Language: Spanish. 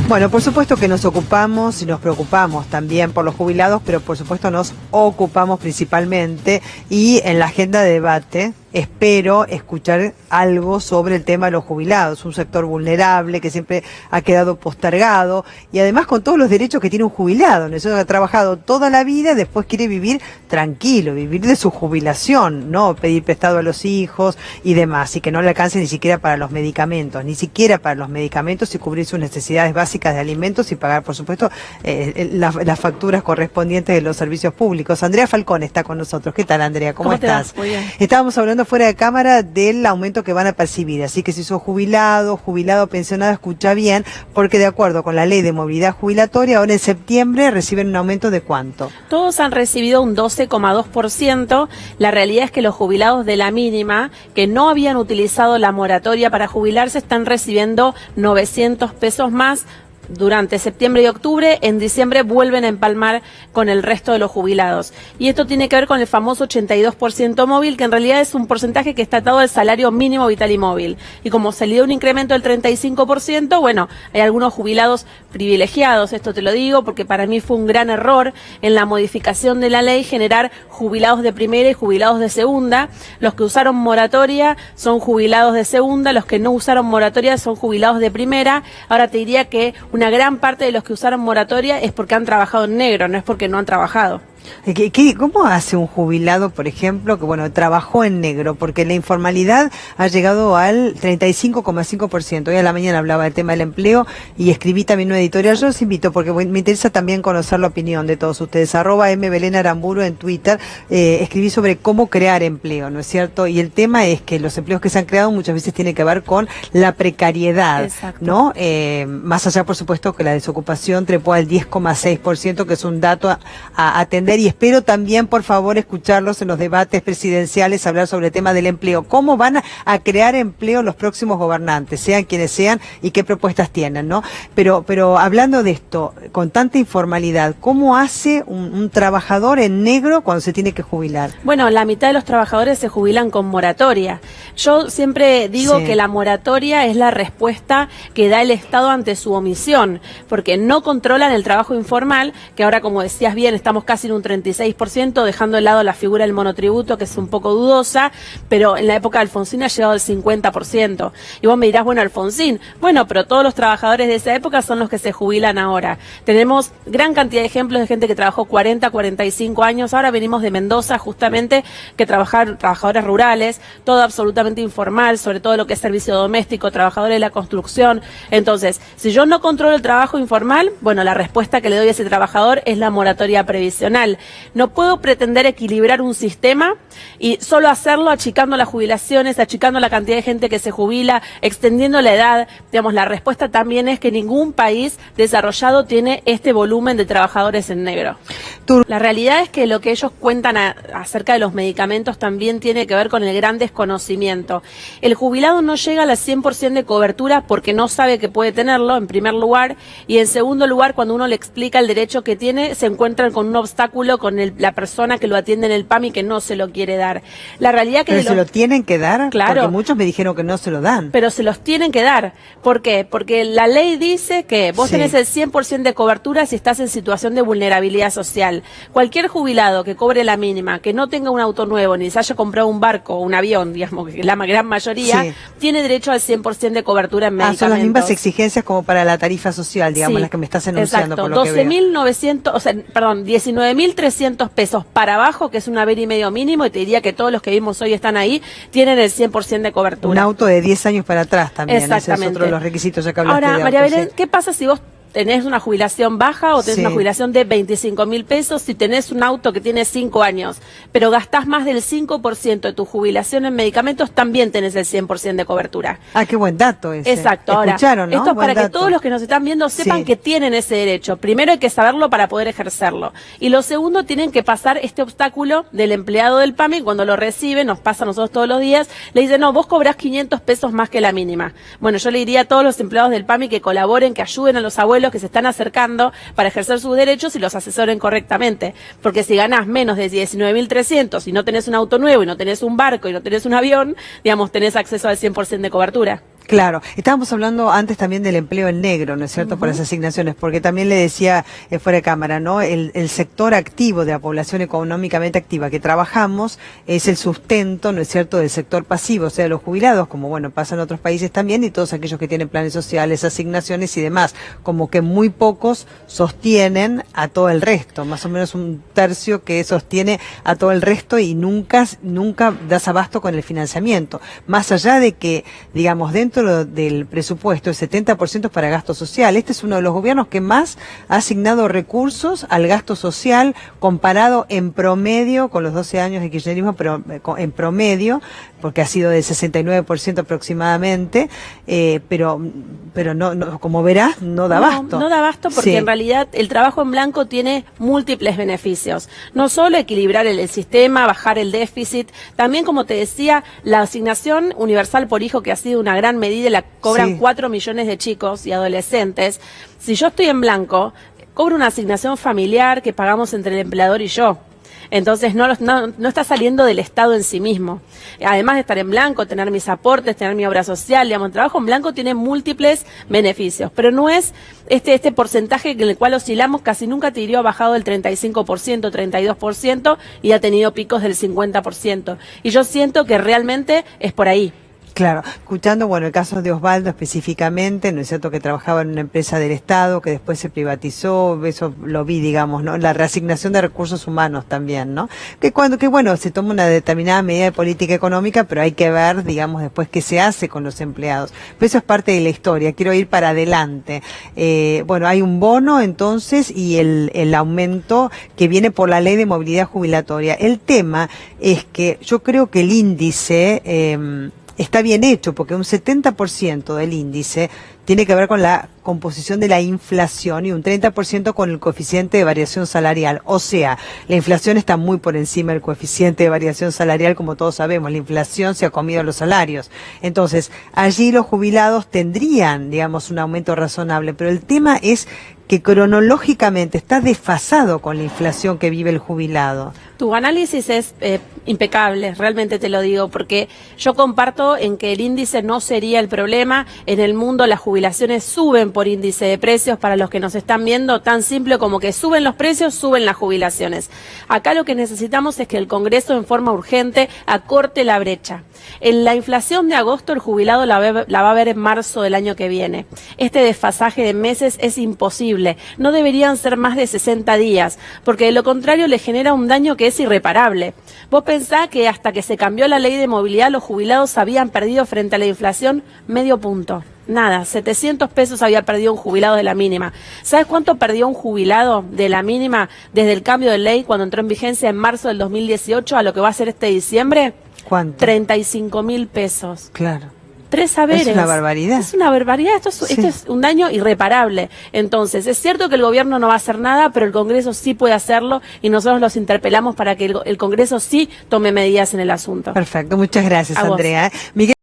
Bueno, por supuesto que nos ocupamos y nos preocupamos también por los jubilados, pero por supuesto nos ocupamos principalmente y en la agenda de debate espero escuchar algo sobre el tema de los jubilados, un sector vulnerable que siempre ha quedado postergado y además con todos los derechos que tiene un jubilado, ¿no? Ha trabajado toda la vida y después quiere vivir tranquilo, vivir de su jubilación, no pedir prestado a los hijos y demás, y que no le alcance ni siquiera para los medicamentos, y cubrir sus necesidades básicas de alimentos y pagar, por supuesto, las facturas correspondientes de los servicios públicos. Andrea Falcón está con nosotros. ¿Qué tal, Andrea? ¿Cómo estás? Muy bien. Estábamos hablando fuera de cámara del aumento que van a percibir, así que si sos jubilado, pensionado, escucha bien, porque de acuerdo con la ley de movilidad jubilatoria, ahora en septiembre reciben un aumento de ¿cuánto? Todos han recibido un 12,2%. La realidad es que los jubilados de la mínima, que no habían utilizado la moratoria para jubilarse, están recibiendo 900 pesos más durante septiembre y octubre. En diciembre vuelven a empalmar con el resto de los jubilados. Y esto tiene que ver con el famoso 82% móvil, que en realidad es un porcentaje que está atado al salario mínimo vital y móvil. Y como se le dio un incremento del 35%, bueno, hay algunos jubilados privilegiados, esto te lo digo porque para mí fue un gran error en la modificación de la ley generar jubilados de primera y jubilados de segunda. Los que usaron moratoria son jubilados de segunda, los que no usaron moratoria son jubilados de primera. Ahora te diría que una gran parte de los que usaron moratoria es porque han trabajado en negro, no es porque no han trabajado. ¿Cómo hace un jubilado, por ejemplo, que trabajó en negro? Porque la informalidad ha llegado al 35,5%. Hoy a la mañana hablaba del tema del empleo y escribí también una editorial. Yo los invito porque me interesa también conocer la opinión de todos ustedes. @mbelenaaramburu en Twitter. Escribí sobre cómo crear empleo, ¿no es cierto? Y el tema es que los empleos que se han creado muchas veces tienen que ver con la precariedad. Exacto. ¿No? Más allá, por supuesto, que la desocupación trepó al 10,6%, que es un dato a atender. Y espero también, por favor, escucharlos en los debates presidenciales, hablar sobre el tema del empleo. ¿Cómo van a crear empleo los próximos gobernantes, sean quienes sean, y qué propuestas tienen, ¿no? Pero hablando de esto, con tanta informalidad, ¿cómo hace un trabajador en negro cuando se tiene que jubilar? Bueno, la mitad de los trabajadores se jubilan con moratoria. Yo siempre digo que la moratoria es la respuesta que da el Estado ante su omisión, porque no controlan el trabajo informal, que ahora, como decías bien, estamos casi en un 36%, dejando de lado la figura del monotributo, que es un poco dudosa, pero en la época de Alfonsín ha llegado al 50%. Y vos me dirás, bueno, Alfonsín, bueno, pero todos los trabajadores de esa época son los que se jubilan ahora. Tenemos gran cantidad de ejemplos de gente que trabajó 40, 45 años, ahora venimos de Mendoza, justamente, que trabajadores rurales, todo absolutamente informal, sobre todo lo que es servicio doméstico, trabajadores de la construcción. Entonces, si yo no controlo el trabajo informal, bueno, la respuesta que le doy a ese trabajador es la moratoria previsional. No puedo pretender equilibrar un sistema y solo hacerlo achicando las jubilaciones, achicando la cantidad de gente que se jubila, extendiendo la edad. Digamos, la respuesta también es que ningún país desarrollado tiene este volumen de trabajadores en negro. La realidad es que lo que ellos cuentan acerca de los medicamentos también tiene que ver con el gran desconocimiento. El jubilado no llega a la 100% de cobertura porque no sabe que puede tenerlo, en primer lugar, y en segundo lugar, cuando uno le explica el derecho que tiene, se encuentran con un obstáculo con la persona que lo atiende en el PAMI que no se lo quiere dar. La realidad que ¿Pero se lo tienen que dar? Claro. Porque muchos me dijeron que no se lo dan. Pero se los tienen que dar. ¿Por qué? Porque la ley dice que vos tenés el 100% de cobertura si estás en situación de vulnerabilidad social. Cualquier jubilado que cobre la mínima, que no tenga un auto nuevo, ni se haya comprado un barco o un avión, digamos, que la gran mayoría, tiene derecho al 100% de cobertura en medicamentos. Son las mismas exigencias como para la tarifa social, digamos, las que me estás enunciando. Exacto. Por lo que veo. 19.300 pesos para abajo, que es un haber y medio mínimo, y te diría que todos los que vimos hoy están ahí, tienen el 100% de cobertura. Un auto de 10 años para atrás también. Exactamente. Ese es otro de los requisitos, ya que hablaste Ahora, de María autos, Belén, ¿qué pasa si vos tenés una jubilación baja o tenés una jubilación de 25.000 pesos, si tenés un auto que tiene 5 años, pero gastás más del 5% de tu jubilación en medicamentos, también tenés el 100% de cobertura? Ah, qué buen dato ese. Exacto. Ahora, ¿Escucharon, no? Esto es Buen para dato. que todos los que nos están viendo sepan que tienen ese derecho. Primero hay que saberlo para poder ejercerlo. Y lo segundo, tienen que pasar este obstáculo del empleado del PAMI. Cuando lo recibe, nos pasa a nosotros todos los días, le dicen, no, vos cobrás 500 pesos más que la mínima. Bueno, yo le diría a todos los empleados del PAMI que colaboren, que ayuden a los abuelos que se están acercando para ejercer sus derechos y los asesoren correctamente. Porque si ganás menos de 19.300 y no tenés un auto nuevo y no tenés un barco y no tenés un avión, digamos, tenés acceso al 100% de cobertura. Claro, estábamos hablando antes también del empleo en negro, ¿no es cierto?, por las asignaciones, porque también le decía fuera de cámara, ¿no?, el sector activo de la población económicamente activa que trabajamos es el sustento, ¿no es cierto?, del sector pasivo, o sea, los jubilados, como bueno, pasa en otros países también, y todos aquellos que tienen planes sociales, asignaciones y demás, como que muy pocos sostienen a todo el resto, más o menos un tercio que sostiene a todo el resto y nunca das abasto con el financiamiento, más allá de que, digamos, dentro del presupuesto, el 70% es para gasto social. Este es uno de los gobiernos que más ha asignado recursos al gasto social, comparado en promedio con los 12 años de kirchnerismo, pero en promedio, porque ha sido del 69% aproximadamente, pero no, como verás, no da abasto. No da abasto porque en realidad el trabajo en blanco tiene múltiples beneficios. No solo equilibrar el sistema, bajar el déficit, también, como te decía, la asignación universal por hijo, que ha sido una gran medida, la cobran 4 millones de chicos y adolescentes. Si yo estoy en blanco, cobro una asignación familiar que pagamos entre el empleador y yo. Entonces no está saliendo del Estado en sí mismo. Además de estar en blanco, tener mis aportes, tener mi obra social, digamos, el trabajo en blanco tiene múltiples beneficios, pero no es este porcentaje en el cual oscilamos, casi nunca ha bajado del 35%, 32% y ha tenido picos del 50%. Y yo siento que realmente es por ahí. Claro, escuchando, bueno, el caso de Osvaldo específicamente, ¿no es cierto?, que trabajaba en una empresa del Estado, que después se privatizó, eso lo vi, digamos, ¿no?, la reasignación de recursos humanos también, ¿no?, que bueno, se toma una determinada medida de política económica, pero hay que ver, digamos, después qué se hace con los empleados. Pero eso es parte de la historia, quiero ir para adelante. Bueno, hay un bono, entonces, y el aumento que viene por la ley de movilidad jubilatoria. El tema es que yo creo que el índice está bien hecho, porque un 70% del índice tiene que ver con la composición de la inflación y un 30% con el coeficiente de variación salarial. O sea, la inflación está muy por encima del coeficiente de variación salarial, como todos sabemos. La inflación se ha comido los salarios. Entonces, allí los jubilados tendrían, digamos, un aumento razonable, pero el tema es que cronológicamente está desfasado con la inflación que vive el jubilado. Tu análisis es impecable, realmente te lo digo, porque yo comparto en que el índice no sería el problema. En el mundo las jubilaciones suben por índice de precios, para los que nos están viendo, tan simple como que suben los precios, suben las jubilaciones. Acá lo que necesitamos es que el Congreso en forma urgente acorte la brecha. En la inflación de agosto el jubilado la va a ver en marzo del año que viene. Este desfasaje de meses es imposible, no deberían ser más de 60 días, porque de lo contrario le genera un daño que es irreparable. Vos pensás que hasta que se cambió la ley de movilidad los jubilados habían perdido frente a la inflación medio punto. Nada, 700 pesos había perdido un jubilado de la mínima. ¿Sabes cuánto perdió un jubilado de la mínima desde el cambio de ley cuando entró en vigencia en marzo del 2018 a lo que va a ser este diciembre? ¿Cuánto? 35.000 pesos. Claro. 3 saberes. Es una barbaridad. Es una barbaridad, esto es un daño irreparable. Entonces, es cierto que el gobierno no va a hacer nada, pero el Congreso sí puede hacerlo y nosotros los interpelamos para que el Congreso sí tome medidas en el asunto. Perfecto, muchas gracias, Andrea. Miguel